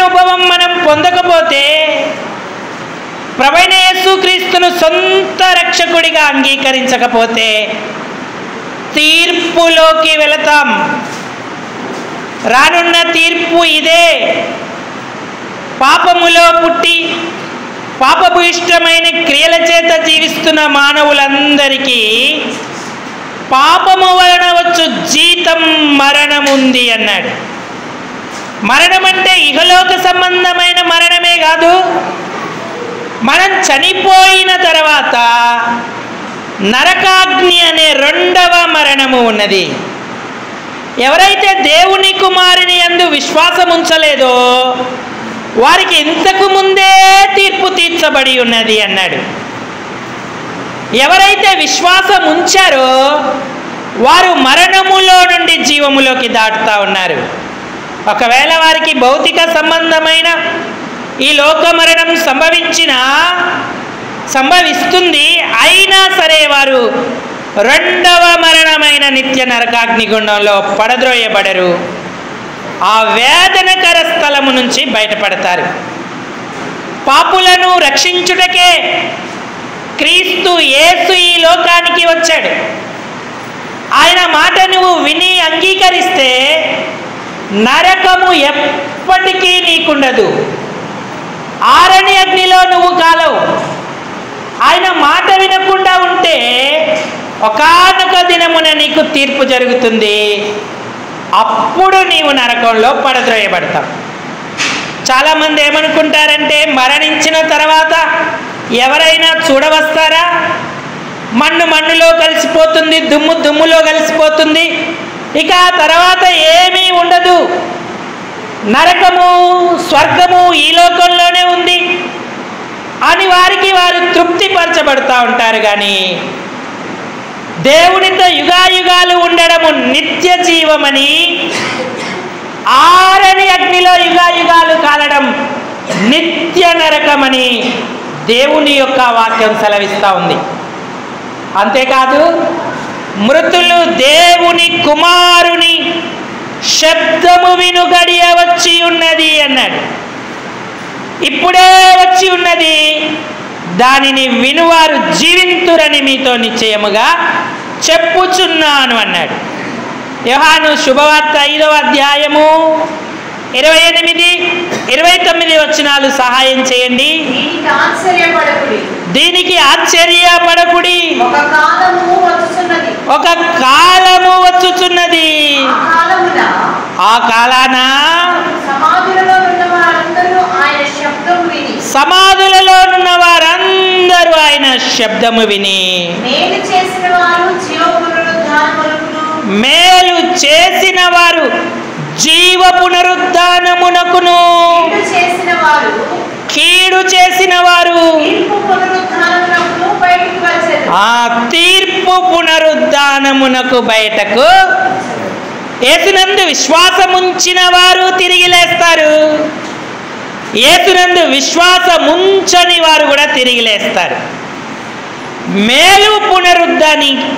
అనుభవం మనం పొందకపోతే, ప్రభువైన యేసుక్రీస్తును సొంత రక్షకుడిగా అంగీకరించకపోతే తీర్పులోకి వెళతాం. రానున్న తీర్పు ఇదే. పాపములో పుట్టి పాపపు ఇష్టమైన క్రియల చేత జీవిస్తున్న మానవులందరికీ పాపము వలన వచ్చు జీతం మరణం ఉంది అన్నాడు. మరణం అంటే ఇహలోక సంబంధమైన మరణమే కాదు, మనం చనిపోయిన తర్వాత నరకాగ్ని అనే రెండవ మరణము ఉన్నది. ఎవరైతే దేవుని కుమారుని యందు విశ్వాసం ఉంచలేదో వారికి ఇంతకు ముందే తీర్పు తీర్చబడి ఉన్నది అన్నాడు. ఎవరైతే విశ్వాసం ఉంచారో వారు మరణములో నుండి జీవములోకి దాటుతూ ఉన్నారు. ఒకవేళ వారికి భౌతిక సంబంధమైన ఈ లోక మరణం సంభవిస్తుంది, అయినా సరే వారు రెండవ మరణమైన నిత్య నరకాగ్నిగుండంలో పడద్రోయబడరు. ఆ వేదనకర స్థలము నుంచి బయటపడతారు. పాపులను రక్షించుటకే క్రీస్తు యేసు ఈ లోకానికి వచ్చాడు. ఆయన మాట నువ్వు విని అంగీకరిస్తే నరకము ఎప్పటికీ నీకుండదు. ఆరని అగ్నిలో నువ్వు కాలవు. ఆయన మాట వినకుండా ఉంటే ఒకానొక దినమున నీకు తీర్పు జరుగుతుంది. అప్పుడు నీవు నరకంలో పడద్రోయబడతావు. చాలామంది ఏమనుకుంటారంటే మరణించిన తర్వాత ఎవరైనా చూడవస్తారా? మన్ను మన్నులో కలిసిపోతుంది, దుమ్ము దుమ్ములో కలిసిపోతుంది, ఇక తర్వాత ఏమీ ఉండదు, నరకము స్వర్గము ఈ లోకంలోనే ఉంది అని వారికి వారు తృప్తిపరచబడుతూ ఉంటారు. కానీ దేవునితో యుగాయుగాలు ఉండడము నిత్య జీవమని, ఆరని అగ్నిలో యుగాయుగాలు కాలడం నిత్య నరకమని దేవుని యొక్క వాక్యం సెలవిస్తూ ఉంది. అంతేకాదు, మృతులు దేవుని కుమారుని శబ్దము విను గడియ వచ్చి ఉన్నది అన్నాడు. ఇప్పుడే వచ్చి ఉన్నది, దానిని వినువారు జీవింతురని మీతో నిశ్చయముగా చెప్పుచున్నాను అన్నాడు. యోహాను శుభవార్త 5వ అధ్యాయము 28, 29 వచనాలు సహాయం చేయండి. దీనికి ఆశ్చర్యపడకుడి, ఒక కాలము వచ్చుచున్నది, ఆ కాలాన సమాధులలో ఉన్న వారందరూ ఆయన శబ్దము విని మేలు చేసిన వారు జీవ పునరుద్ధానమునకును, కీడు చేసిన వారు ఆ తీర్పు పునరుద్ధానమునకు బయటకు. యేసునందు విశ్వాసముంచిన వారు తిరిగి లేస్తారు, యేసునందు విశ్వాసముంచని వారు కూడా తిరిగి లేస్తారు. మేలు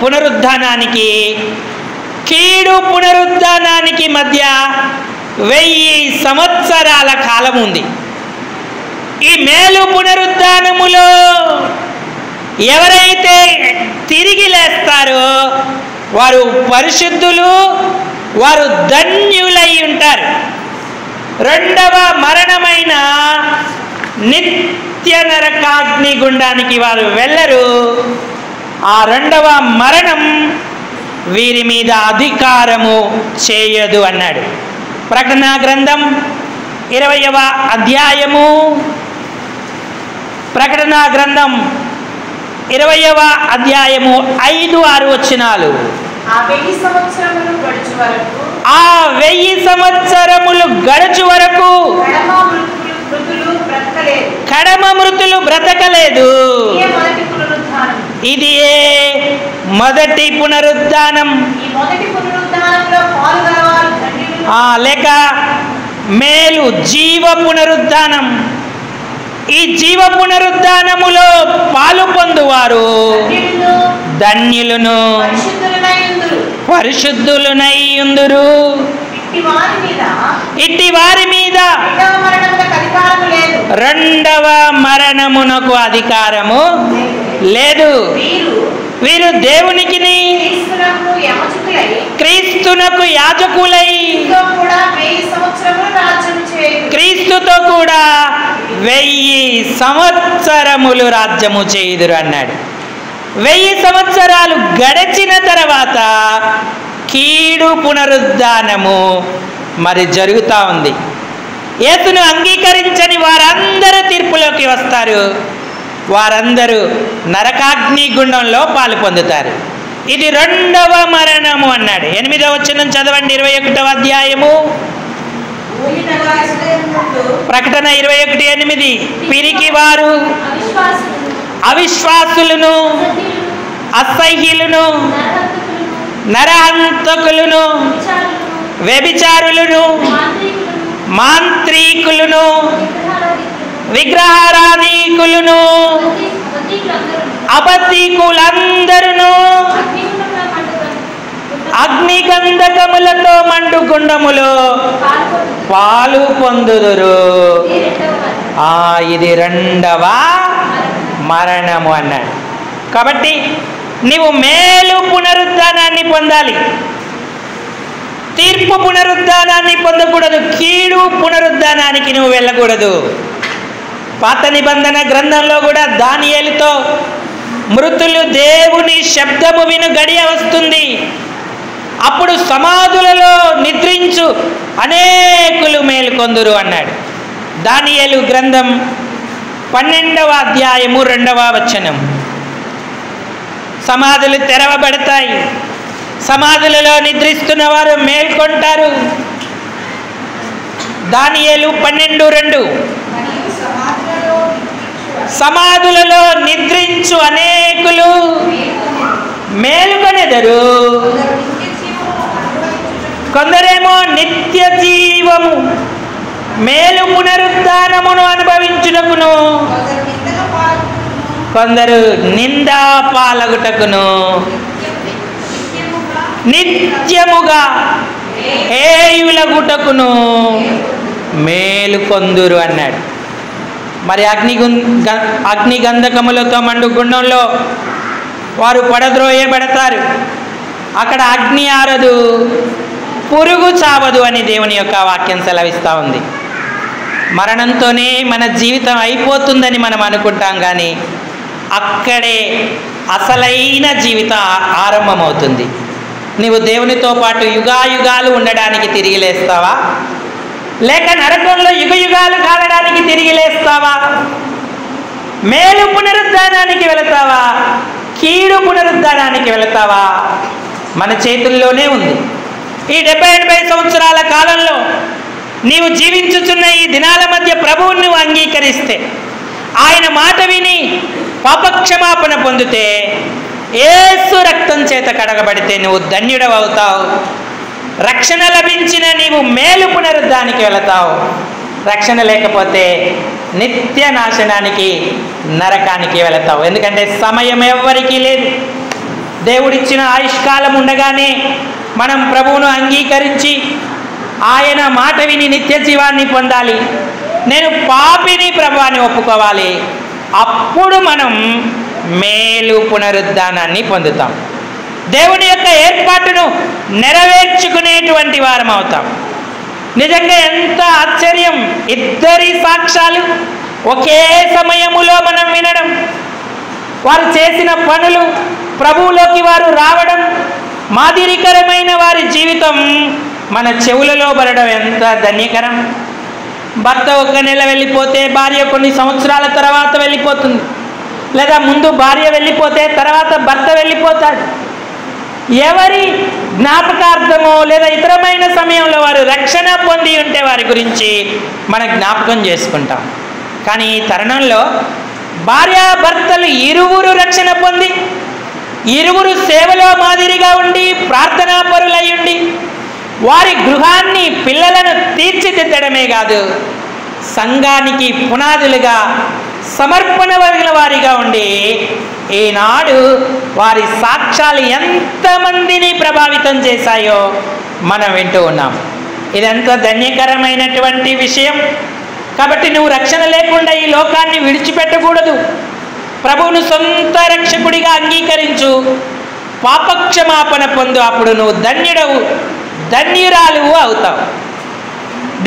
పునరుద్ధానానికి కీడు పునరుద్ధానానికి మధ్య 1000 సంవత్సరాల కాలం ఉంది. ఈ మేలు పునరుద్ధానములో ఎవరైతే తిరిగి లేస్తారో వారు పరిశుద్ధులు, వారు ధన్యులై ఉంటారు. రెండవ మరణమైన నిత్య నరకాగ్ని గుండానికి వారు వెళ్ళరు. ఆ రెండవ మరణం వీరి మీద అధికారము చేయదు అన్నాడు. ప్రకటన గ్రంథం 20వ అధ్యాయము, ప్రకటన గ్రంథం 20వ అధ్యాయము 5, 6 వచనాలు. ఆ 1000 సంవత్సరములు గడుచు వరకు కడమ మృతులు బ్రతకలేదు. ఇది మొదటి పునరుద్ధానం. లేక మేలు జీవ పునరుద్ధానం. ఈ జీవ పునరుద్ధానములో పాలు పొందువారు ధన్యులను, పరిశుద్ధులునై ఉందురు. ఇట్టి వారి మీద రెండవ మరణమునకు అధికారము లేదు. వీరు దేవునికిని క్రీస్తునకు యాజకులై క్రీస్తుతో కూడా 1000 సంవత్సరములు రాజ్యము చేయుదురు అన్నాడు. 1000 సంవత్సరాలు గడిచిన తర్వాత కీడు పునరుద్ధానము మరి జరుగుతూ ఉంది. యేసును అంగీకరించని వారందరూ తీర్పులోకి వస్తారు. వారందరూ నరకాగ్ని గుండంలో పాలు పొందుతారు. ఇది రెండవ మరణము అన్నాడు. 8వ వచనం చదవండి. 21వ అధ్యాయము ప్రకటన 21:8. పిరికి వారు, అవిశ్వాసులను, అసహ్యులను, నరహంతకులను, వ్యభిచారులను, మాంత్రికులను, విగ్రహారాధికులను, అబద్ధికులందరూ అగ్నిగంధకములతో మండు గుండములో పాలు పొందుదురు. ఇది రెండవ మరణము అన్నాడు. కాబట్టి నీవు మేలు పునరుద్ధానాన్ని పొందాలి, తీర్పు పునరుద్ధానాన్ని పొందకూడదు. కీడు పునరుద్ధానానికి నువ్వు వెళ్ళకూడదు. పాత నిబంధన గ్రంథంలో కూడా దానియేలుతో మృతులు దేవుని శబ్దము విను గడియ వస్తుంది, అప్పుడు సమాధులలో నిద్రించు అనేకులు మేలుకొందురు అన్నాడు. దానియేలు గ్రంథం 12వ అధ్యాయము 2వ వచనం. సమాధులు తెరవబడతాయి, సమాధులలో నిద్రిస్తున్న వారు మేల్కొంటారు. దానియేలు 12:2. సమాధులలో నిద్రించు అనేకులు మేలుకొనెదరు, కొందరేమో నిత్య జీవము మేలు పునరుద్ధానమును అనుభవించుటకును, కొందరు నిందా పాలగుటకును నిత్యముగా హేయులగుటకును మేలు పొందురు అన్నాడు. మరి అగ్నిగంధకములతో మండు గుండంలో వారు పడద్రోయబడతారు. అక్కడ అగ్ని ఆరదు, పురుగు చావదు అని దేవుని యొక్క వాక్యం సెలవిస్తూ ఉంది. మరణంతోనే మన జీవితం అయిపోతుందని మనం అనుకుంటాం, కానీ అక్కడే అసలైన జీవితం ఆరంభమవుతుంది. నీవు దేవునితో పాటు యుగాయుగాలు ఉండడానికి తిరిగి లేస్తావా, లేక నరకంలో యుగయుగాలు కాలడానికి తిరిగి లేస్తావా? మేలు పునరుద్ధానానికి వెళతావా, కీడు పునరుద్ధానానికి వెళతావా? మన చేతుల్లోనే ఉంది. ఈ 70-80 సంవత్సరాల కాలంలో నీవు జీవించుచున్న ఈ దినాల మధ్య ప్రభువుని నువ్వు అంగీకరిస్తే, ఆయన మాట విని పాపక్షమాపణ పొందితే, యేసు రక్తం చేత కడగబడితే నువ్వు ధన్యుడవవుతావు. రక్షణ లభించిన నీవు మేలు పునరుద్ధానికి వెళతావు. రక్షణ లేకపోతే నిత్య నాశనానికి, నరకానికి వెళతావు. ఎందుకంటే సమయం ఎవ్వరికీ లేదు. దేవుడిచ్చిన ఆయుష్కాలం ఉండగానే మనం ప్రభువును అంగీకరించి ఆయన మాట విని నిత్య జీవాన్ని పొందాలి. నేను పాపిని ప్రభువాన్ని ఒప్పుకోవాలి. అప్పుడు మనం మేలు పునరుద్ధానాన్ని పొందుతాం. దేవుని యొక్క ఏర్పాటును నెరవేర్చుకునేటువంటి వారం అవుతాం. నిజంగా ఎంత ఆశ్చర్యం! ఇద్దరి సాక్ష్యాలు ఒకే సమయములో మనం వినడం, వారు చేసిన పనులు, ప్రభువులోకి వారు రావడం, మాదిరికరమైన వారి జీవితం మన చెవులలో పడడం ఎంత ధన్యకరం! భర్త 1 నెల వెళ్ళిపోతే భార్య కొన్ని సంవత్సరాల తర్వాత వెళ్ళిపోతుంది, లేదా ముందు భార్య వెళ్ళిపోతే తర్వాత భర్త వెళ్ళిపోతాడు. ఎవరి జ్ఞాపకార్థమో లేదా ఇతరమైన సమయంలో వారు రక్షణ పొంది ఉంటే వారి గురించి మన జ్ఞాపకం చేసుకుంటాం. కానీ ఈ తరుణంలో భార్యాభర్తలు ఇరువురు రక్షణ పొంది, ఇరువురు సేవలో మాదిరిగా ఉండి, ప్రార్థనా పరులై ఉండి, వారి గృహాన్ని, పిల్లలను తీర్చిదిద్దడమే కాదు, సంఘానికి పునాదులుగా సమర్పణ కలిగిన వారిగా ఉండి, ఈనాడు వారి సాక్ష్యాలు ఎంతమందిని ప్రభావితం చేశాయో మనం వింటూ ఉన్నాం. ఇదంతా ధన్యకరమైనటువంటి విషయం. కాబట్టి నువ్వు రక్షణ లేకుండా ఈ లోకాన్ని విడిచిపెట్టకూడదు. ప్రభువును సొంత రక్షకుడిగా అంగీకరించు, పాపక్షమాపణ పొందు. అప్పుడు నువ్వు ధన్యుడవు, ధన్యురాలువు అవుతావు.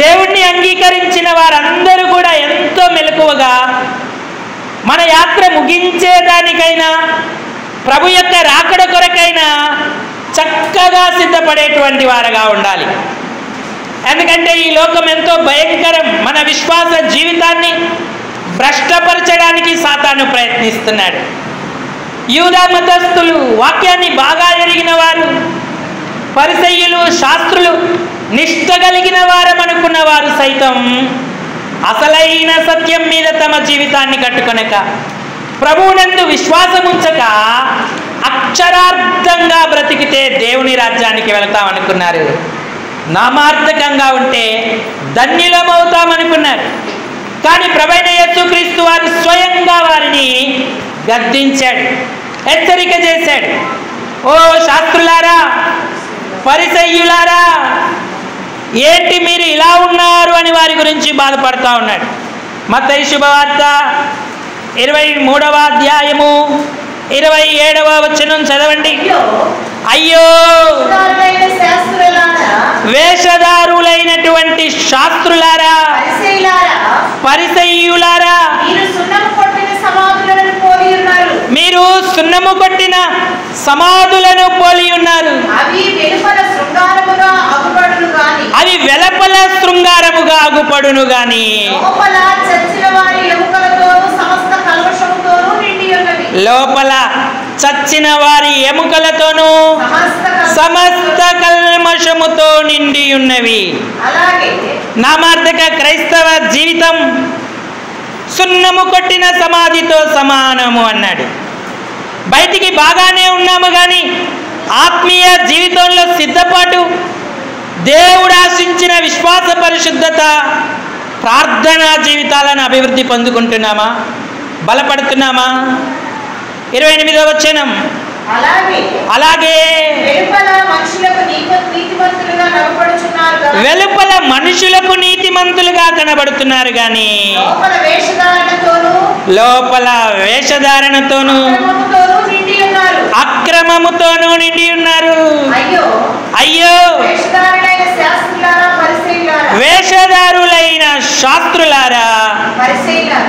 దేవుణ్ణి అంగీకరించిన వారందరూ కూడా ఎంతో మెలకువగా మన యాత్ర ముగించేదానికైనా ప్రభు యొక్క రాకడ కొరకైనా చక్కగా సిద్ధపడేటువంటి వారుగా ఉండాలి. ఎందుకంటే ఈ లోకం ఎంతో భయంకరం. మన విశ్వాస జీవితాన్ని భ్రష్టపరచడానికి సాతాను ప్రయత్నిస్తున్నాడు. యూదా మతస్థులు, వాక్యాన్ని బాగా ఎరిగిన వారు, పరిసయ్యులు, శాస్త్రులు, నిష్ఠ కలిగిన వారమనుకున్న వారు సైతం అసలైన సత్యం మీద తమ జీవితాన్ని కట్టుకొనక, ప్రభువునందు విశ్వాసముంచక అక్షరార్థంగా బ్రతికితే దేవుని రాజ్యానికి వెళతామనుకున్నారు. నామార్థకంగా ఉంటే ధన్యులమవుతామనుకున్నారు. కానీ ప్రభువైన యేసుక్రీస్తు వారు స్వయంగా వారిని గద్దించాడు, హెచ్చరిక చేశాడు. ఓ శాస్త్రులారా, పరిసయ్యులారా, ఏంటి మీరు ఇలా ఉన్నారు అని వారి గురించి బాధపడతా ఉన్నాడు. మత్తయి శుభవార్త 23వ అధ్యాయము 27వ వచనం చదవండి. అయ్యో వేషధారులైనటువంటి శాస్త్రులారా, పరిసయ్యులారా, మీరు సున్నము కొట్టిన సమాధులను పోలి ఉన్నారు. అవి వెలుపల శృంగారముగా అగుపడును గాని లోపల చచ్చిన వారి ఎముకలతోనూ సమస్త కల్మషముతో నిండి ఉన్నవి. నామార్థక క్రైస్తవ జీవితం సున్నము కొట్టిన సమాధితో సమానము అన్నాడు. బయటికి బాగానే ఉన్నాము కానీ ఆత్మీయ జీవితంలో సిద్ధపాటు, దేవుడు ఆశించిన విశ్వాస పరిశుద్ధత, ప్రార్థనా జీవితాలను అభివృద్ధి పొందుకుంటున్నామా? బలపడుతున్నామా? 28వ వచనం, అలాగే వెలుపల మనుషులకు నీతిమంతులుగా కనబడుతున్నారు కానీ లోపల వేషధారణతోనూ అక్రమముతోనూ నిండి ఉన్నారు. అయ్యో వేషధారులైన శాస్త్రులారా,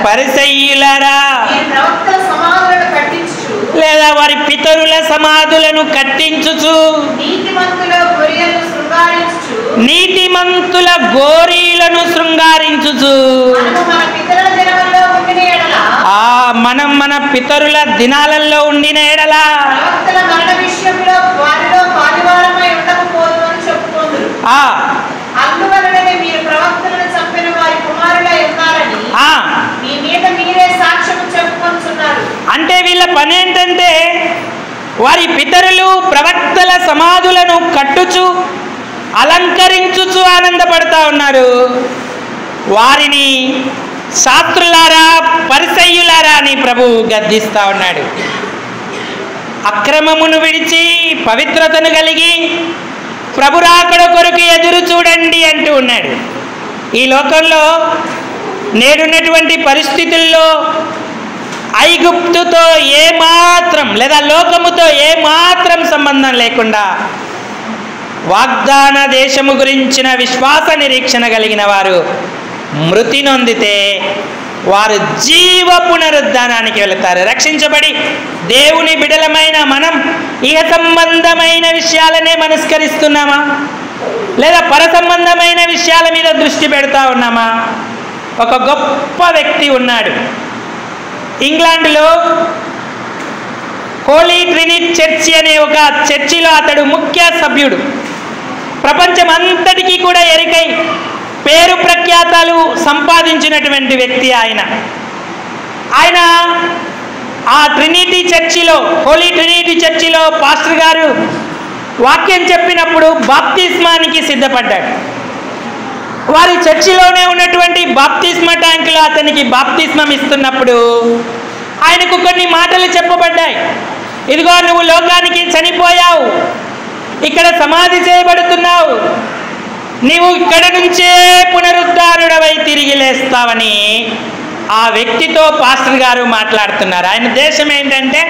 పరిసయ్యులారా, లేదా వారి పితరుల సమాధులను కట్టించుచు నీతిమంతుల గోరీలను శృంగారించుచు. మనం మన పితరుల దినాలలో ఉండిన ఎడలా అంటే వీళ్ళ పని ఏంటంటే వారి పితరులు ప్రవక్తల సమాధులను కట్టుచు అలంకరించుచు ఆనందపడతా ఉన్నారు. వారిని శాస్త్రులారా, పరిసయ్యులారా అని ప్రభువు గద్దిస్తా ఉన్నాడు. అక్రమమును విడిచి పవిత్రతను కలిగి ప్రభు రాకడ కొరకు ఎదురు చూడండి అంటూ ఉన్నాడు. ఈ లోకంలో నేడున్నటువంటి పరిస్థితుల్లో ఐగుప్తుతో ఏమాత్రం లేదా లోకముతో ఏమాత్రం సంబంధం లేకుండా వాగ్దాన దేశము గురించిన విశ్వాస నిరీక్షణ కలిగిన వారు మృతి నొందితే వారు జీవ పునరుద్ధానానికి వెళతారు. రక్షించబడి దేవుని బిడలమైన మనం ఇహ సంబంధమైన విషయాలనే మనస్కరిస్తున్నామా, లేదా పర సంబంధమైన విషయాల మీద దృష్టి పెడతా ఉన్నామా? ఒక గొప్ప వ్యక్తి ఉన్నాడు. ఇంగ్లాండ్లో హోలీ ట్రినిటీ చర్చి అనే ఒక చర్చిలో అతడు ముఖ్య సభ్యుడు. ప్రపంచం అంతటికీ కూడా ఎరికై పేరు ప్రఖ్యాతాలు సంపాదించినటువంటి వ్యక్తి ఆయన. ఆ ట్రినిటీ చర్చిలో, హోలీ ట్రినిటీ చర్చిలో పాస్టర్ గారు వాక్యం చెప్పినప్పుడు బాప్తిస్మానికి సిద్ధపడ్డాడు. వారి చర్చిలోనే ఉన్నటువంటి బాప్తిస్మా ట్యాంకులో అతనికి బాప్తిస్మం ఇస్తున్నప్పుడు ఆయనకు కొన్ని మాటలు చెప్పబడ్డాయి. ఇదిగో నువ్వు లోకానికి చనిపోయావు, ఇక్కడ సమాధి చేయబడుతున్నావు, నీవు ఇక్కడ నుంచే పునరుద్ధారుడవై తిరిగి లేస్తావని ఆ వ్యక్తితో పాస్టర్ గారు మాట్లాడుతున్నారు. ఆయన ఉద్దేశం ఏంటంటే,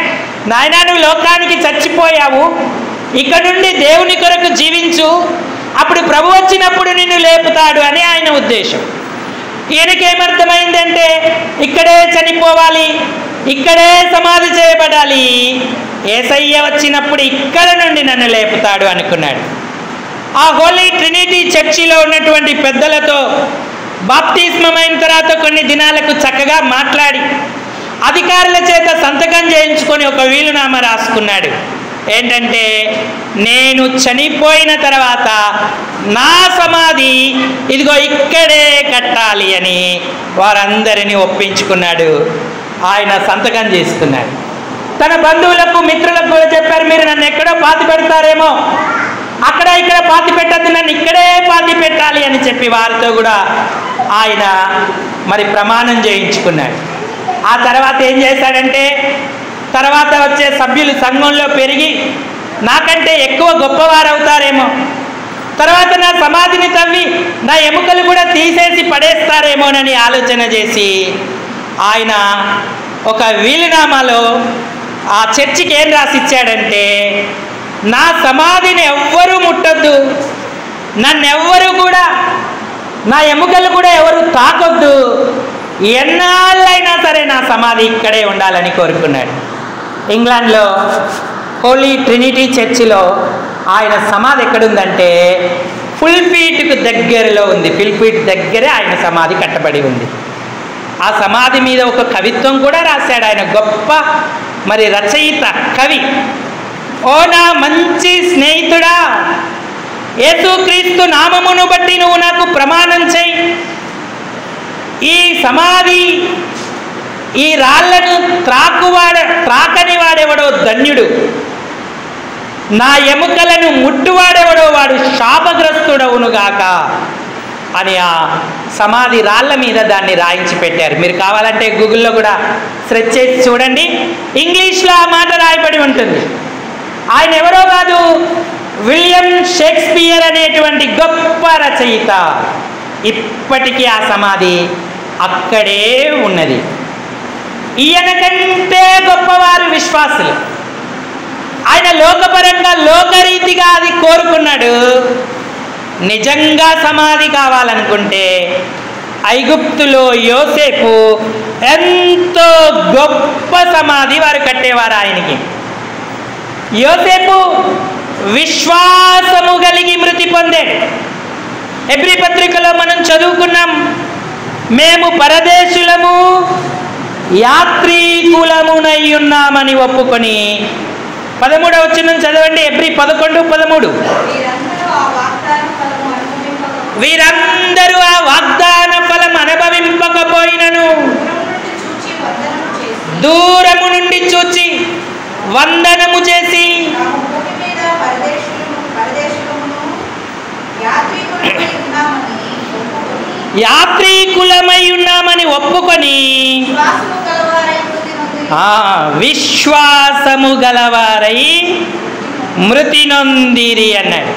నాయనా నువ్వు లోకానికి చచ్చిపోయావు, ఇక్కడ నుండి దేవుని కొరకు జీవించు, అప్పుడు ప్రభు వచ్చినప్పుడు నిన్ను లేపుతాడు అని ఆయన ఉద్దేశం. ఈయనకేమర్థమైందంటే ఇక్కడే చనిపోవాలి, ఇక్కడే సమాధి చేయబడాలి, యేసయ్య వచ్చినప్పుడు ఇక్కడ నుండి నన్ను లేపుతాడు అనుకున్నాడు. ఆ హోలీ ట్రినిటీ చర్చిలో ఉన్నటువంటి పెద్దలతో బాప్తిస్మం అయిన తర్వాత కొన్ని దినాలకు చక్కగా మాట్లాడి అధికారుల చేత సంతకం చేయించుకొని ఒక వీలునామా రాసుకున్నాడు. ఏంటంటే, నేను చనిపోయిన తర్వాత నా సమాధి ఇదిగో ఇక్కడే కట్టాలి అని వారందరినీ ఒప్పించుకున్నాడు. ఆయన సంతకం చేసుకున్నాడు. తన బంధువులకు మిత్రులకు కూడా చెప్పారు, మీరు నన్ను ఎక్కడో పాతి పెడతారేమో, అక్కడ ఇక్కడ పాతి పెట్టద్దు, నన్ను ఇక్కడే పాతి పెట్టాలి అని చెప్పి వారితో కూడా ఆయన మరి ప్రమాణం చేయించుకున్నాడు. ఆ తర్వాత ఏం చేశాడంటే, తర్వాత వచ్చే సభ్యులు సంఘంలో పెరిగి నాకంటే ఎక్కువ గొప్పవారు అవుతారేమో, తర్వాత నా సమాధిని తవ్వి నా ఎముకలు కూడా తీసేసి పడేస్తారేమోనని ఆలోచన చేసి ఆయన ఒక వీలునామాలో ఆ చర్చికి ఏం రాసిచ్చాడంటే, నా సమాధిని ఎవ్వరూ ముట్టొద్దు, నన్నెవ్వరూ కూడా, నా ఎముకలు కూడా ఎవరు తాకొద్దు, ఎన్నాళ్ళైనా సరే నా సమాధి ఇక్కడే ఉండాలని కోరుకున్నాడు. ఇంగ్లాండ్లో హోలీ ట్రినిటీ చర్చిలో ఆయన సమాధి ఎక్కడుందంటే ఫుల్పీట్కు దగ్గరలో ఉంది. ఫుల్పీట్ దగ్గరే ఆయన సమాధి కట్టబడి ఉంది. ఆ సమాధి మీద ఒక కవిత్వం కూడా రాశాడు ఆయన, గొప్ప మరి రచయిత కవి. ఓ నా మంచి స్నేహితుడా, యేసుక్రీస్తు నామమును బట్టి నువ్వు నాకు ప్రమాణం చేయి, ఈ సమాధి ఈ రాళ్లను త్రాకని వాడెవడో ధన్యుడు, నా ఎముకలను ముట్టువాడెవడో వాడు శాపగ్రస్తుడవునుగాక అని ఆ సమాధి రాళ్ల మీద దాన్ని రాయించి పెట్టారు. మీరు కావాలంటే గూగుల్లో కూడా సెర్చ్ చేసి చూడండి, ఇంగ్లీష్లో ఆ మాట రాయబడి ఉంటుంది. ఆయన ఎవరో కాదు, విలియం షేక్స్పియర్ అనేటువంటి గొప్ప రచయిత. ఇప్పటికీ ఆ సమాధి అక్కడే ఉన్నది. ఈయన కంటే గొప్పవారు విశ్వాసులు. ఆయన లోకపరంగా లోకరీతిగా అది కోరుకున్నాడు. నిజంగా సమాధి కావాలనుకుంటే ఐగుప్తులో యోసేపు ఎంతో గొప్ప సమాధి వారు కట్టేవారు ఆయనకి. యోసేపు విశ్వాసము కలిగి మృతి పొందాడు. హెబ్రీ పత్రికలో మనం చదువుకున్నాం, మేము పరదేశులము యాత్రీకులమునై ఉన్నామని ఒప్పుకొని. 13వ వచనం చదవండి, హెబ్రీ 11:13. వీరందరూ ఆ వాగ్దాన ఫలం అనుభవింపకపోయినను దూరము నుండి చూచి వందనము చేసి యాత్రీకులమై ఉన్నామని ఒప్పుకొని విశ్వాసము గలవారై మృతి నొందిరి అన్నాడు.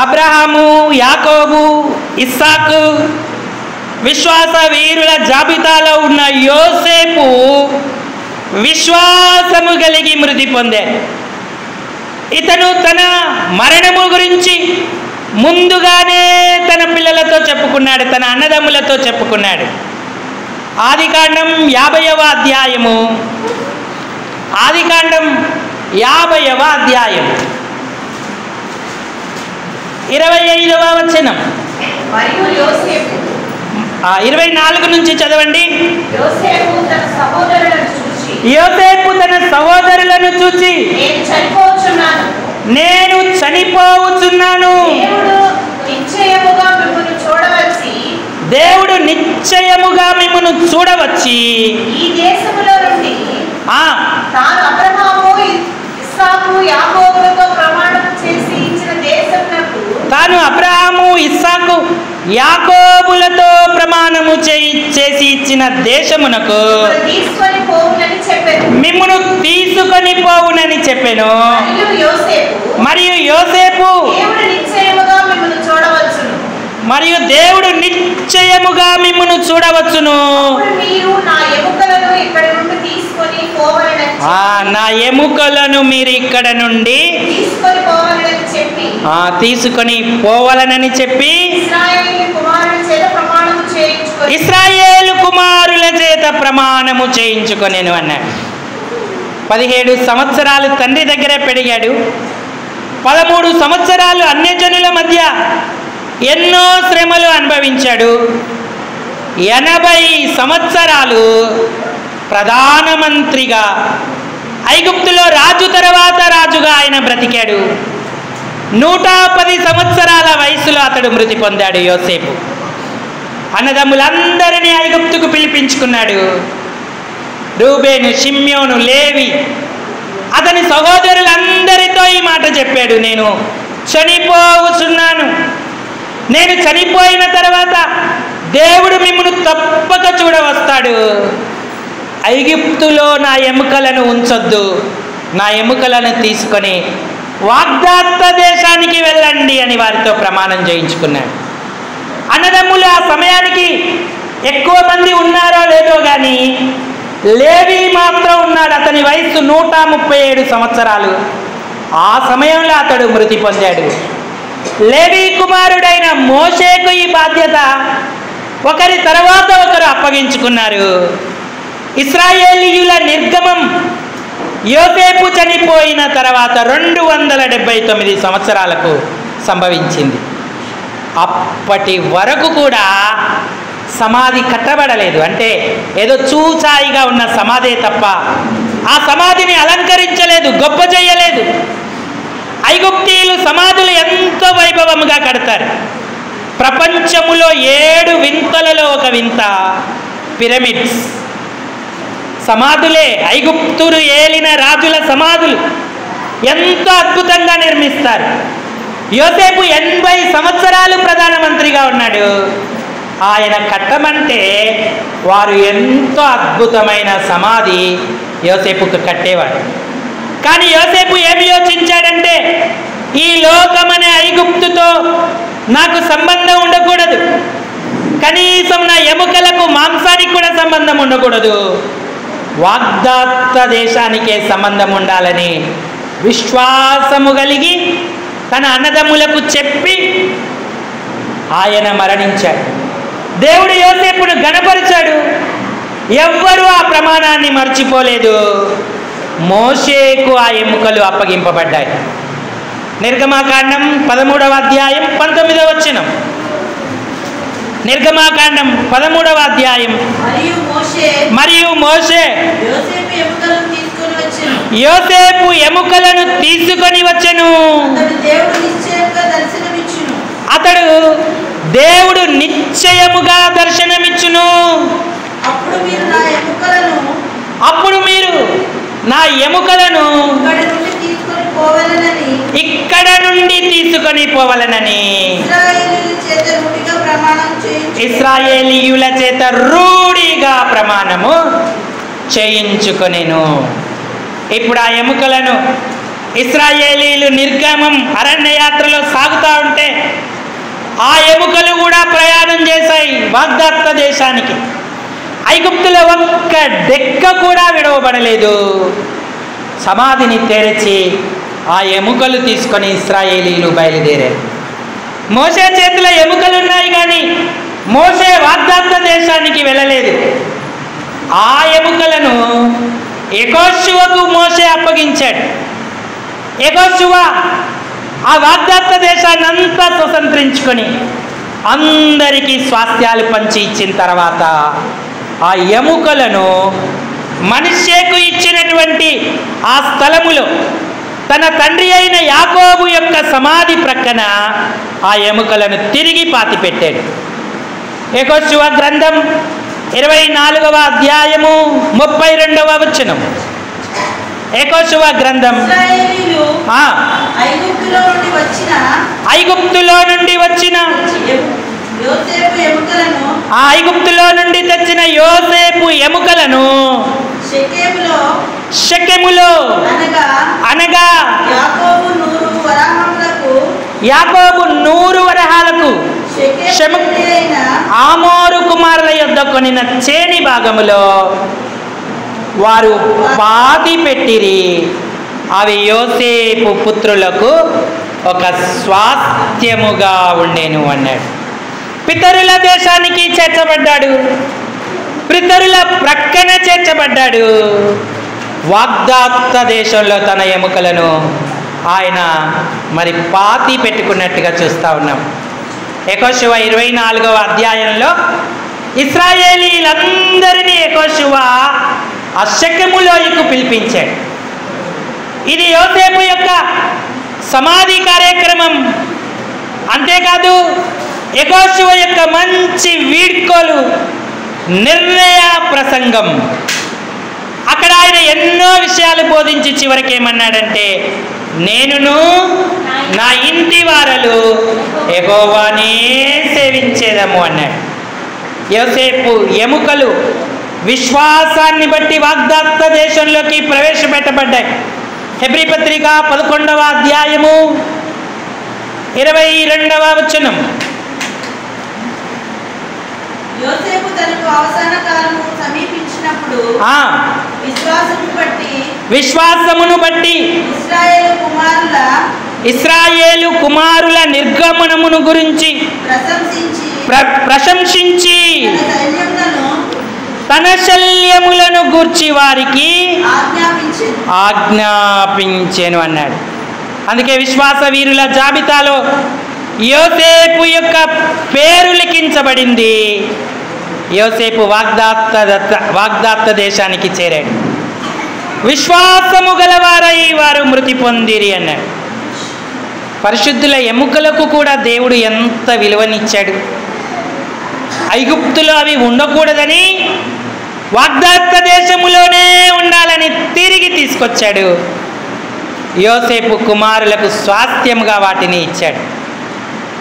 అబ్రహాము, యాకోబు, ఇస్సాకు విశ్వాస వీరుల జాబితాలో ఉన్న యోసేపు విశ్వాసము కలిగి మృతి పొందాడు. ఇతను తన మరణము గురించి ముందుగానే తన పిల్లలతో చెప్పుకున్నాడు, తన అన్నదమ్ములతో చెప్పుకున్నాడు. ఆదికాండం 50వ అధ్యాయము, ఆదికాండం 50వ అధ్యాయం 25వ వచనం, 24 నుంచి చదవండి. యోసేపు తన సహోదరులను చూచి నేను చనిపోవచ్చున్నాను, దేవుడు నిశ్చయముగా మిమ్మల్ని చూడవచ్చి ఈ దేశములో నుండి తాను అబ్రహాము, ఇస్సాకు, యాకోబులతో ప్రమాణం చేసి ఇచ్చిన దేశమునకు, తాను అబ్రహాము, ఇస్సాకు, యాకోబులతో ప్రమాణము చేసి ఇచ్చిన దేశమునకు మిమ్మును తీసుకొని పోవునని చెప్పెను. మరియు యోసేపు మరియు దేవుడు నిశ్చయముగా మిమ్మును చూడవచ్చును. అప్పుడు మీరు నా ఎముకలను ఇక్కడ నుండి తీసుకొని పోవాలని నా ఎముకలను మీరు ఇక్కడ నుండి తీసుకొని పోవాలనని చెప్పి ఇశ్రాయేలు కుమారుల చేత ప్రమాణము చేయించుకొనెను అన్నాడు. 17 సంవత్సరాలు తండ్రి దగ్గరే పెరిగాడు. 13 సంవత్సరాలు అన్యజనుల మధ్య ఎన్నో శ్రమలు అనుభవించాడు. 80 సంవత్సరాలు ప్రధానమంత్రిగా ఐగుప్తులో రాజు తర్వాత రాజుగా ఆయన బ్రతికాడు. 110 సంవత్సరాల వయసులో అతడు మృతి పొందాడు యోసేపు. అన్నదమ్ములందరినీ ఐగుప్తుకు పిలిపించుకున్నాడు. రూబేను, షిమ్యోను, లేవి అతని సహోదరులందరితో ఈ మాట చెప్పాడు, నేను చనిపోవచ్చున్నాను. నేను చనిపోయిన తర్వాత దేవుడు మిమ్మల్ని తప్పక చూడవస్తాడు. ఐగుప్తులో నా ఎముకలను ఉంచొద్దు, నా ఎముకలను తీసుకొని వాగ్దాత్త దేశానికి వెళ్ళండి అని వారితో ప్రమాణం చేయించుకున్నాడు. అన్నదమ్ములు ఆ సమయానికి ఎక్కువ మంది ఉన్నారో లేదో కానీ లేవి మాత్రం ఉన్నాడు. అతని వయస్సు 137 సంవత్సరాలు. ఆ సమయంలో అతడు మృతి పొందాడు. లేవి కుమారుడైన మోషేకు ఈ బాధ్యత ఒకరి తర్వాత ఒకరు అప్పగించుకున్నారు. ఇశ్రాయేలీయుల నిర్గమం యోసేపు చనిపోయిన తర్వాత 279 సంవత్సరాలకు సంభవించింది. అప్పటి వరకు కూడా సమాధి కట్టబడలేదు. అంటే ఏదో చూచాయిగా ఉన్న సమాధే తప్ప ఆ సమాధిని అలంకరించలేదు, గొప్ప చేయలేదు. ఐగుప్తీయులు సమాధులు ఎంతో వైభవముగా కడతారు. ప్రపంచములో 7 వింతలలో ఒక వింత పిరమిడ్స్. సమాధులే ఐగుప్తులు ఏలిన రాజుల సమాధులు ఎంతో అద్భుతంగా నిర్మిస్తారు. యోసేపు 80 సంవత్సరాలు ప్రధానమంత్రిగా ఉన్నాడు. ఆయన కట్టమంటే వారు ఎంతో అద్భుతమైన సమాధి యోసేపుకు కట్టేవాడు. కానీ యోసేపు ఏమి యోచించాడంటే, ఈ లోకమనే ఐగుప్తుతో నాకు సంబంధం ఉండకూడదు, కనీసం నా ఎముకలకు మాంసానికి కూడా సంబంధం ఉండకూడదు, వాగ్దాత్త దేశానికే సంబంధం ఉండాలని విశ్వాసము కలిగి తన అన్నదమ్ములకు చెప్పి ఆయన మరణించాడు. దేవుడు యోసేపును గణపరిచాడు. ఎవ్వరూ ఆ ప్రమాణాన్ని మర్చిపోలేదు. మోషేకు ఆ ఎముకలు అప్పగింపబడ్డాయి. నిర్గమాకాండం 13వ అధ్యాయం 19వ వచనం. నిర్గమాకాండం 13వ అధ్యాయం. మరియు మోషే యోసేపు ఎముకలను తీసుకొని వచ్చెను. అతడు దేవుడు నిశ్చయముగా దర్శనమిచ్చును. అప్పుడు మీరు నా ఎముకలను ఇక్కడ నుండి తీసుకొని పోవాలనని ఇశ్రాయేలీయుల చేత రూఢిగా ప్రమాణము చేయించుకొనెను. ఇప్పుడు ఆ ఎముకలను ఇశ్రాయేలీయులు నిర్గమం అరణ్యయాత్రలో సాగుతూ ఉంటే ఆ ఎముకలు కూడా ప్రయాణం చేశాయి వాగ్దాత్త దేశానికి. ఐగుప్తులో ఒక్క డెక్క కూడా విడవబడలేదు. సమాధిని తెరిచి ఆ ఎముకలు తీసుకొని ఇశ్రాయేలీయులు బయలుదేరారు. మోషే చేతిలో ఎముకలు ఉన్నాయి కానీ మోషే వాగ్దాత్త దేశానికి వెళ్ళలేదు. ఆ ఎముకలను యెహోషువకు మోషే అప్పగించాడు. యెహోషువ ఆ వాగ్దాత్త దేశాన్ని అంతా స్వతంత్రించుకొని అందరికీ స్వాస్థ్యాలు పంచి ఇచ్చిన తర్వాత ఆ ఎముకలను మనష్షేకు ఇచ్చినటువంటి ఆ స్థలములో తన తండ్రి అయిన యాకోబు యొక్క సమాధి ప్రక్కన ఆ ఎముకలను తిరిగి పాతిపెట్టాడు. యెహోషువ గ్రంథం 24వ అధ్యాయము 32వ వచనం. యెహోషువ గ్రంథం. ఐగుప్తులో నుండి వచ్చిన ఐగుప్తులో నుండి తెచ్చిన యోసేపు ఎముకలను షెకెములో అనగా యాకోబు 100 వరహాలకు ఆమోరు కుమారుల యొద్ద కొనిన చేని భాగములో వారు పాతి పెట్టిరి. అవి యోసేపు పుత్రులకు ఒక స్వాస్థ్యముగా ఉండేను అన్నాడు. పితరుల దేశానికి చేర్చబడ్డాడు, పితరుల ప్రక్కన చేర్చబడ్డాడు. వాగ్దాత్త దేశంలో తన ఎముకలను ఆయన మరి పాతి పెట్టుకున్నట్టుగా చూస్తూ ఉన్నాం. యెహోషువ 24వ అధ్యాయంలో ఇశ్రాయేలీలందరినీ యెహోషువ ఆ షెకెములోయకు పిలిపించాడు. ఇది యోసేపు యొక్క సమాధి కార్యక్రమం. అంతేకాదు యెహోషువ యొక్క మంచి వీడ్కోలు నిర్ణయ ప్రసంగం. అక్కడ ఆయన ఎన్నో విషయాలు బోధించి చివరికి ఏమన్నాడంటే, నేనును నా ఇంటి వారలు యెహోవానే సేవించేదము అన్నాడు. యోసేపు ఎముకలు విశ్వాసాన్ని బట్టి వాగ్దాత్త దేశంలోకి ప్రవేశపెట్టబడ్డాయి. హెబ్రీ పత్రిక 11వ అధ్యాయము 22వ వచనం. యోసేపు తనకు అవసాన కాలము సమీపించినప్పుడు విశ్వాసమును బట్టి ఇశ్రాయేలు కుమారుల నిర్గమనమును గురించి ప్రశంసించి తన శల్యములను గూర్చి వారికి ఆజ్ఞాపించెను అన్నాడు. అందుకే విశ్వాస వీరుల జాబితాలో యోసేపు యొక్క పేరు లిఖించబడింది. యోసేపు వాగ్దాత్త దేశానికి చేరాడు. విశ్వాసము గలవారై వారు మృతి పొందిరి అన్నాడు. పరిశుద్ధుల ఎముకలకు కూడా దేవుడు ఎంత విలువనిచ్చాడు. ఐగుప్తులో అవి ఉండకూడదని వాగ్దాత్త దేశములోనే ఉండాలని తిరిగి తీసుకొచ్చాడు. యోసేపు కుమారులకు స్వాస్థ్యముగా వాటిని ఇచ్చాడు.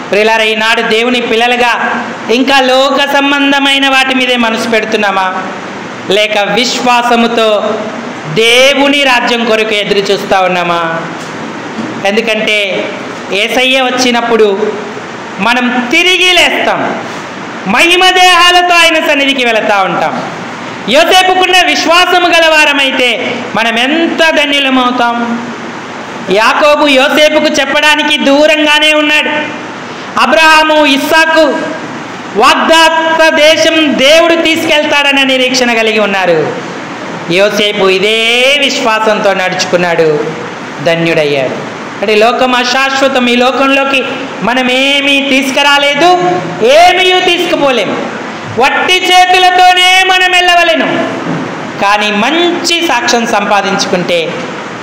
ప్రియులారా, ఈనాడు దేవుని పిల్లలుగా ఇంకా లోక సంబంధమైన వాటి మీదే మనసు పెడుతున్నామా, లేక విశ్వాసముతో దేవుని రాజ్యం కొరకు ఎదురు చూస్తూ ఉన్నామా? ఎందుకంటే యేసయ్య వచ్చినప్పుడు మనం తిరిగి లేస్తాం, మహిమ దేహాలతో ఆయన సన్నిధికి వెళుతూ ఉంటాం. యోసేపుకున్న విశ్వాసము గలవారమైతే మనం ఎంత ధన్యులమవుతాం. యాకోబు యోసేపుకు చెప్పడానికి దూరంగానే ఉన్నాడు. అబ్రహాము, ఇస్సాకు వాగ్దాత్త దేశం దేవుడు తీసుకెళ్తాడన్న నిరీక్షణ కలిగి ఉన్నారు. యోసేపు ఇదే విశ్వాసంతో నడుచుకున్నాడు, ధన్యుడయ్యాడు. అంటే లోకం అశాశ్వతం. ఈ లోకంలోకి మనం ఏమీ తీసుకురాలేదు, ఏమీ తీసుకుపోలేము. వట్టి చేతులతోనే మనం వెళ్ళవలేను. కానీ మంచి సాక్ష్యం సంపాదించుకుంటే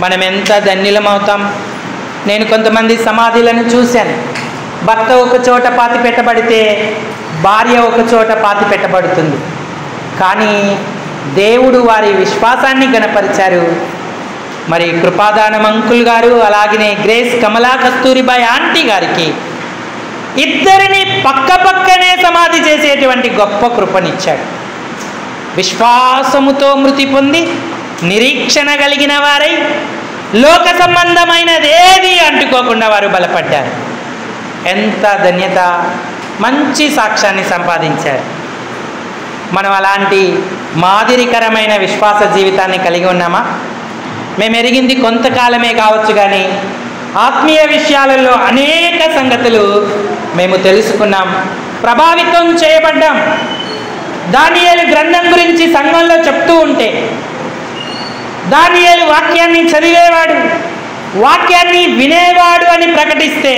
మనం ఎంత ధన్యులమవుతాం. నేను కొంతమంది సమాధులను చూశాను. భర్త ఒక చోట పాతి పెట్టబడితే భార్య ఒక చోట పాతి పెట్టబడుతుంది. కానీ దేవుడు వారి విశ్వాసాన్ని గణపరిచారు. మరి కృపాదానం అంకుల్ గారు, అలాగనే గ్రేస్ కమలా కస్తూరిబాయి ఆంటీ గారికి ఇద్దరిని పక్క పక్కనే సమాధి చేసేటువంటి గొప్ప కృపనిచ్చాడు. విశ్వాసముతో మృతి పొంది నిరీక్షణ కలిగిన వారై లోక సంబంధమైనది ఏది అంటుకోకుండా వారు బలపడ్డారు. ఎంత ధన్యత! మంచి సాక్ష్యాన్ని సంపాదించారు. మనం అలాంటి మాదిరికరమైన విశ్వాస జీవితాన్ని కలిగి ఉన్నామా? మేము ఎరిగింది కొంతకాలమే కావచ్చు, కానీ ఆత్మీయ విషయాలలో అనేక సంగతులు మేము తెలుసుకున్నాం, ప్రభావితం చేయబడ్డాం. దానియేలు గ్రంథం గురించి సంఘంలో చెప్తూ ఉంటే, దానియేలు వాక్యాన్ని చదివేవాడు, వాక్యాన్ని వినేవాడు అని ప్రకటిస్తే,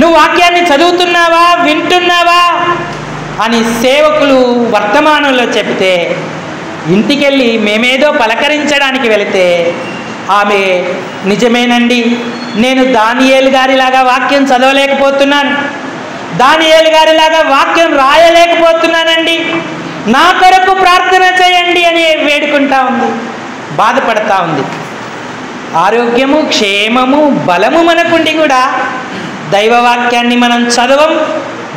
నువ్వు వాక్యాన్ని చదువుతున్నావా, వింటున్నావా అని సేవకులు వర్తమానంలో చెప్తే, ఇంటికెళ్ళి మేమేదో పలకరించడానికి వెళితే ఆమె, నిజమేనండి, నేను దానియేలు గారిలాగా వాక్యం చదవలేకపోతున్నాను, దానియేలు గారిలాగా వాక్యం రాయలేకపోతున్నానండి, నా కొరకు ప్రార్థన చేయండి అని వేడుకుంటా ఉంది, బాధపడతా ఉంది. ఆరోగ్యము, క్షేమము, బలము మనకుండి కూడా దైవవాక్యాన్ని మనం చదవం,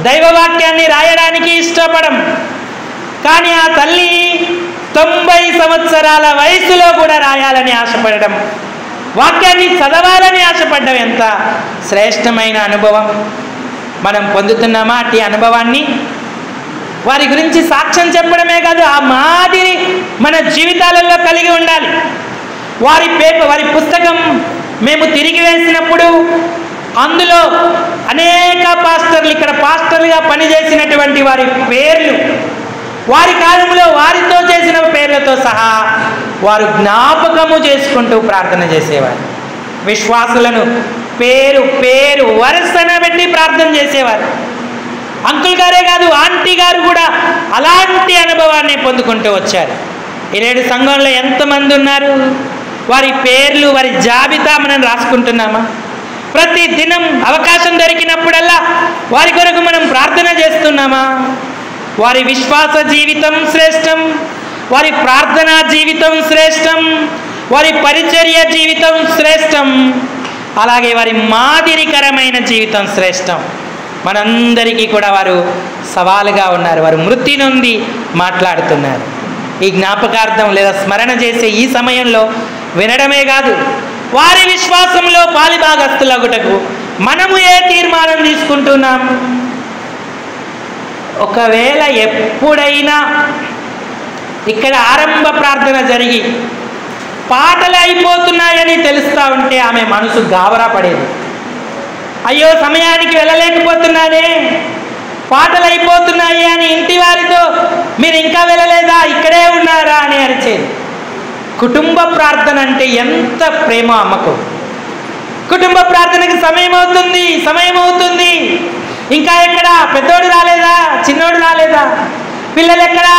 దైవవాక్యాన్ని రాయడానికి ఇష్టపడం. కానీ ఆ తల్లి 90 సంవత్సరాల వయసులో కూడా రాయాలని ఆశపడడం, వాక్యాన్ని చదవాలని ఆశపడడం ఎంత శ్రేష్టమైన అనుభవం. మనం పొందుతున్నామా అట్టి అనుభవాన్ని? వారి గురించి సాక్ష్యం చెప్పడమే కాదు, ఆ మాదిరి మన జీవితాలలో కలిగి ఉండాలి. వారి పుస్తకం మేము తిరిగి వేసినప్పుడు అందులో అనేక పాస్టర్లు, ఇక్కడ పాస్టర్లుగా పనిచేసినటువంటి వారి పేర్లు, వారి కాలంలో వారితో చేసిన పేర్లతో సహా వారు జ్ఞాపకము చేసుకుంటూ ప్రార్థన చేసేవారు. విశ్వాసులను పేరు పేరు వరుసన పెట్టి ప్రార్థన చేసేవారు. అంకుల్ గారే కాదు, ఆంటీ గారు కూడా అలాంటి అనుభవాన్ని పొందుకుంటూ వచ్చారు. ఈనేడు సంఘంలో ఎంతమంది ఉన్నారు? వారి పేర్లు, వారి జాబితా మనం రాసుకుంటున్నామా? ప్రతి దినం అవకాశం దొరికినప్పుడల్లా వారి కొరకు మనం ప్రార్థన చేస్తున్నామా? వారి విశ్వాస జీవితం శ్రేష్టం, వారి ప్రార్థనా జీవితం శ్రేష్టం, వారి పరిచర్య జీవితం శ్రేష్టం, అలాగే వారి మాదిరికరమైన జీవితం శ్రేష్టం. మనందరికీ కూడా వారు సవాలుగా ఉన్నారు. వారు మృతి నుండి మాట్లాడుతున్నారు. ఈ జ్ఞాపకార్థం లేదా స్మరణ చేసే ఈ సమయంలో వినడమే కాదు, వారి విశ్వాసంలో పాలిభాగస్తులగుటకు మనము ఏ తీర్మానం తీసుకుంటున్నాం? ఒకవేళ ఎప్పుడైనా ఇక్కడ ఆరంభ ప్రార్థన జరిగి పాటలు అయిపోతున్నాయని తెలుస్తూ ఉంటే ఆమె మనసు గాబరా పడేది. అయ్యో సమయానికి వెళ్ళలేకపోతున్నానే, పాటలు అయిపోతున్నాయి అని ఇంటి వారితో మీరు ఇంకా వెళ్ళలేదా, ఇక్కడే ఉన్నారా అని అరిచేది. కుటుంబ ప్రార్థన అంటే ఎంత ప్రేమ అమ్మకు. కుటుంబ ప్రార్థనకి సమయం అవుతుంది, ఇంకా ఎక్కడా, పెద్దోడు రాలేదా, చిన్నోడు రాలేదా, పిల్లలు ఎక్కడా,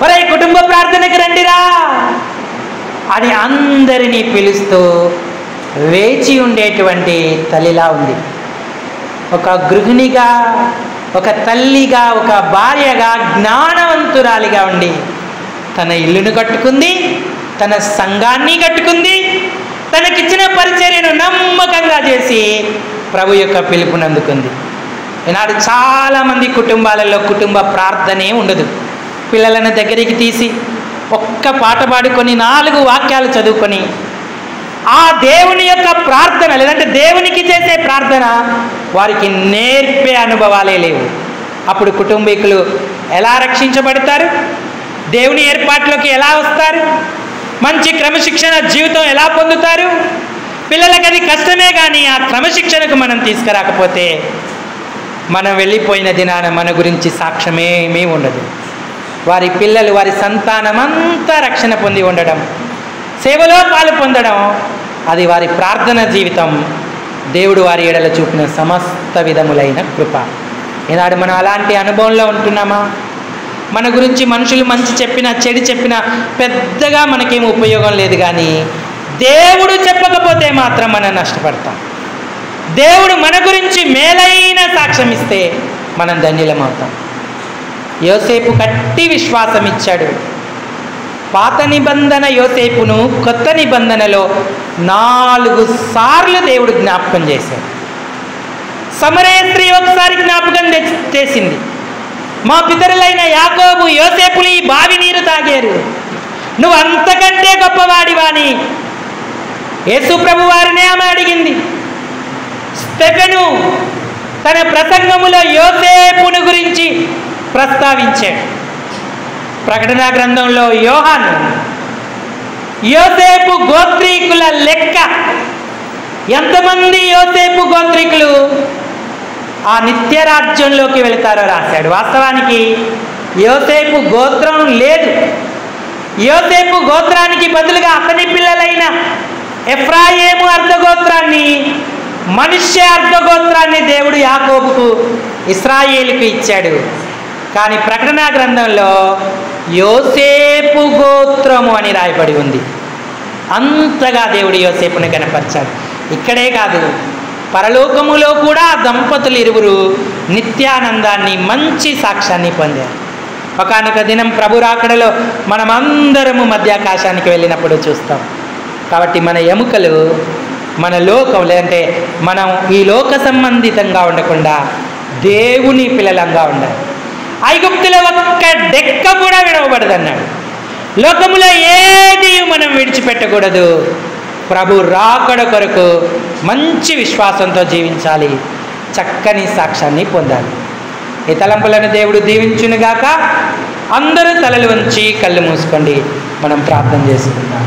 ఒరే కుటుంబ ప్రార్థనకి రండిరా అని అందరినీ పిలుస్తూ వేచి ఉండేటువంటి తల్లిలా ఉంది. ఒక గృహిణిగా, ఒక తల్లిగా, ఒక భార్యగా, జ్ఞానవంతురాలిగా ఉండి తన ఇల్లును కట్టుకుంది, తన సంఘాన్ని కట్టుకుంది, తనకిచ్చిన పరిచర్యను నమ్మకంగా చేసి ప్రభు యొక్క పిలుపునందుకుంది. ఈనాడు చాలామంది కుటుంబాలలో కుటుంబ ప్రార్థనే ఉండదు. పిల్లలను దగ్గరికి తీసి ఒక్క పాట పాడుకొని 4 వాక్యాలు చదువుకొని ఆ దేవుని యొక్క ప్రార్థన లేదంటే దేవునికి చేసే ప్రార్థన వారికి నేర్పే అనుభవాలే లేవు. అప్పుడు కుటుంబీకులు ఎలా రక్షించబడతారు? దేవుని ఏర్పాట్లోకి ఎలా వస్తారు? మంచి క్రమశిక్షణ జీవితం ఎలా పొందుతారు? పిల్లలకి అది కష్టమే, కానీ ఆ క్రమశిక్షణకు మనం తీసుకురాకపోతే మనం వెళ్ళిపోయిన దినాన మన గురించి సాక్ష్యమేమీ ఉండదు. వారి పిల్లలు, వారి సంతానం అంతా రక్షణ పొంది ఉండడం, సేవలో పాలు పొందడం, అది వారి ప్రార్థన జీవితం, దేవుడు వారి ఎడల చూపిన సమస్త విధములైన కృప. ఈనాడు మనం అలాంటి అనుభవంలో ఉంటున్నామా? మన గురించి మనుషులు మంచి చెప్పినా చెడు చెప్పినా పెద్దగా మనకేం ఉపయోగం లేదు, కానీ దేవుడు చెప్పకపోతే మాత్రం మనం నష్టపడతాం. దేవుడు మన గురించి మేలైన సాక్ష్యం ఇస్తే మనం ధన్యులమవుతాం. యోసేపు గట్టి విశ్వాసం ఇచ్చాడు. పాత నిబంధన యోసేపును కొత్త నిబంధనలో 4 సార్లు దేవుడు జ్ఞాపకం చేశాడు. సమరయ స్త్రీ ఒకసారి జ్ఞాపకం చేసింది. మా పితరులైన యాకోబు, యోసేపులు ఈ బావి నీరు తాగారు, నువ్వు అంతకంటే గొప్పవాడివాని యేసు ప్రభు వారినే ఆమె అడిగింది. స్టెఫెను తన ప్రసంగములో యోసేపును గురించి ప్రస్తావించాడు. ప్రకటన గ్రంథంలో యోహాను యోసేపు గోత్రీకుల లెక్క, ఎంతమంది యోసేపు గోత్రీకులు ఆ నిత్య రాజ్యంలోకి వెళతారో రాశాడు. వాస్తవానికి యోసేపు గోత్రం లేదు. యోసేపు గోత్రానికి బదులుగా అతని పిల్లలైన ఎఫ్రాయిము అర్ధగోత్రాన్ని, మనుష్య అర్ధగోత్రాన్ని దేవుడు యాకోబుకు, ఇశ్రాయేలుకు ఇచ్చాడు. కానీ ప్రకటన గ్రంథంలో యోసేపు గోత్రము అని రాయబడి ఉంది. అంతగా దేవుడు యోసేపుని కనపరిచాడు. ఇక్కడే కాదు, పరలోకములో కూడా దంపతులు ఇరువురు నిత్యానందాన్ని, మంచి సాక్ష్యాన్ని పొందారు. ఒకానొక దినం ప్రభు రాకడలో మనమందరము మధ్యాకాశానికి వెళ్ళినప్పుడు చూస్తాం. కాబట్టి మన ఎముకలు, మన లోకం లేదంటే మనం ఈ లోక సంబంధితంగా ఉండకుండా దేవుని పిల్లలంగా ఉండాలి. ఐగుప్తులో ఒక్క డెక్క కూడా విడవబడదు అన్నాడు. లోకములో ఏది మనం విడిచిపెట్టకూడదు. ప్రభు రాకడ కొరకు మంచి విశ్వాసంతో జీవించాలి. చక్కని సాక్ష్యాన్ని పొందాలి. ఈ తలంపులను దేవుడు దీవించునుగాక. అందరూ తలలు వంచి కళ్ళు మూసుకోండి, మనం ప్రార్థన చేసుకుందాం.